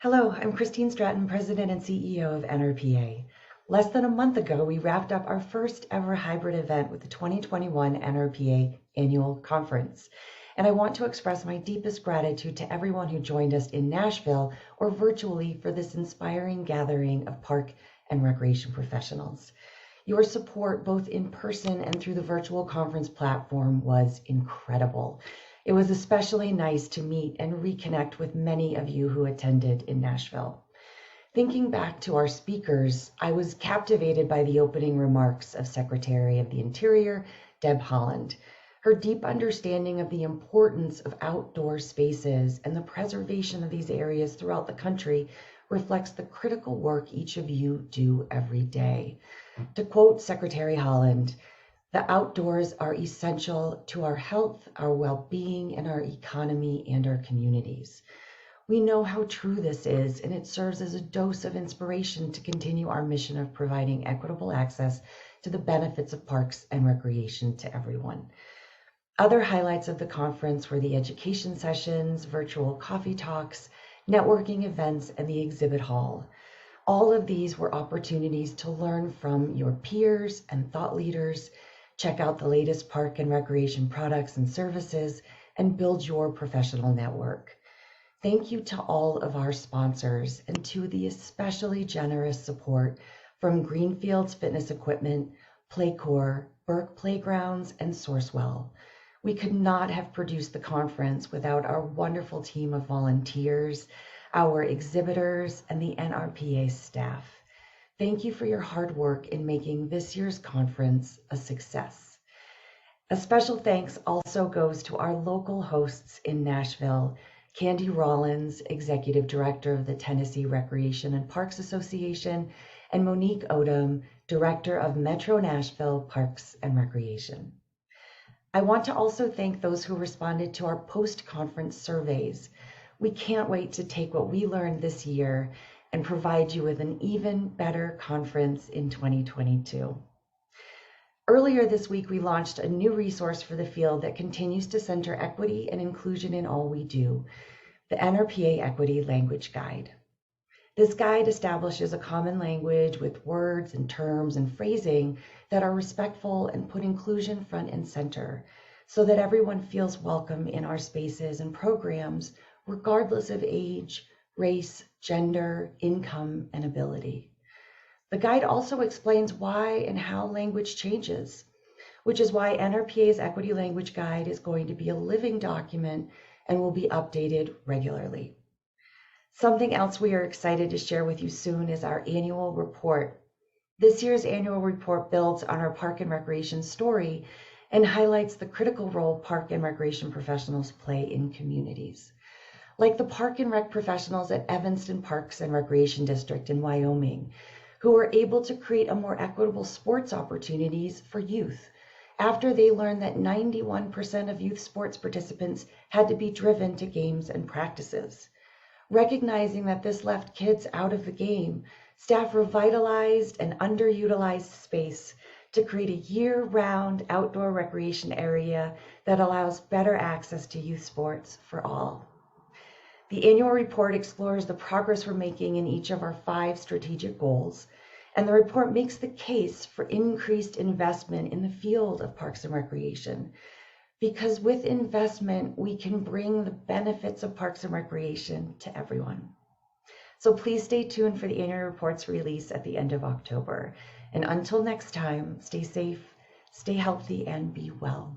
Hello, I'm Kristine Stratton, President and CEO of Nrpa. Less than a month ago, we wrapped up our first ever hybrid event with the 2021 Nrpa Annual Conference. And I want to express my deepest gratitude to everyone who joined us in Nashville or virtually for this inspiring gathering of park and recreation professionals. Your support, both in person and through the virtual conference platform, was incredible. It was especially nice to meet and reconnect with many of you who attended in Nashville. Thinking back to our speakers, I was captivated by the opening remarks of Secretary of the Interior, Deb Holland. Her deep understanding of the importance of outdoor spaces and the preservation of these areas throughout the country reflects the critical work each of you do every day. To quote Secretary Holland, "The outdoors are essential to our health, our well-being, and our economy and our communities." We know how true this is, and it serves as a dose of inspiration to continue our mission of providing equitable access to the benefits of parks and recreation to everyone. Other highlights of the conference were the education sessions, virtual coffee talks, networking events, and the exhibit hall. All of these were opportunities to learn from your peers and thought leaders, check out the latest park and recreation products and services, and build your professional network. Thank you to all of our sponsors and to the especially generous support from Greenfields Fitness Equipment, Playcore, Burke Playgrounds, and Sourcewell. We could not have produced the conference without our wonderful team of volunteers, our exhibitors, and the Nrpa staff. Thank you for your hard work in making this year's conference a success. A special thanks also goes to our local hosts in Nashville, Candy Rollins, Executive Director of the Tennessee Recreation and Parks Association, and Monique Odom, Director of Metro Nashville Parks and Recreation. I want to also thank those who responded to our post-conference surveys. We can't wait to take what we learned this year and provide you with an even better conference in 2022. Earlier this week, we launched a new resource for the field that continues to center equity and inclusion in all we do, the Nrpa Equity Language Guide. This guide establishes a common language with words and terms and phrasing that are respectful and put inclusion front and center so that everyone feels welcome in our spaces and programs, regardless of age, race, gender, income, and ability. The guide also explains why and how language changes, which is why Nrpa's Equity Language Guide is going to be a living document and will be updated regularly. Something else we are excited to share with you soon is our annual report. This year's annual report builds on our park and recreation story and highlights the critical role park and recreation professionals play in communities. Like the park and rec professionals at Evanston Parks and Recreation District in Wyoming, who were able to create a more equitable sports opportunities for youth after they learned that 91% of youth sports participants had to be driven to games and practices. Recognizing that this left kids out of the game, staff revitalized an underutilized space to create a year-round outdoor recreation area that allows better access to youth sports for all. The annual report explores the progress we're making in each of our 5 strategic goals, and the report makes the case for increased investment in the field of parks and recreation. Because with investment, we can bring the benefits of parks and recreation to everyone. So please stay tuned for the annual report's release at the end of October. And until next time, stay safe, stay healthy, and be well.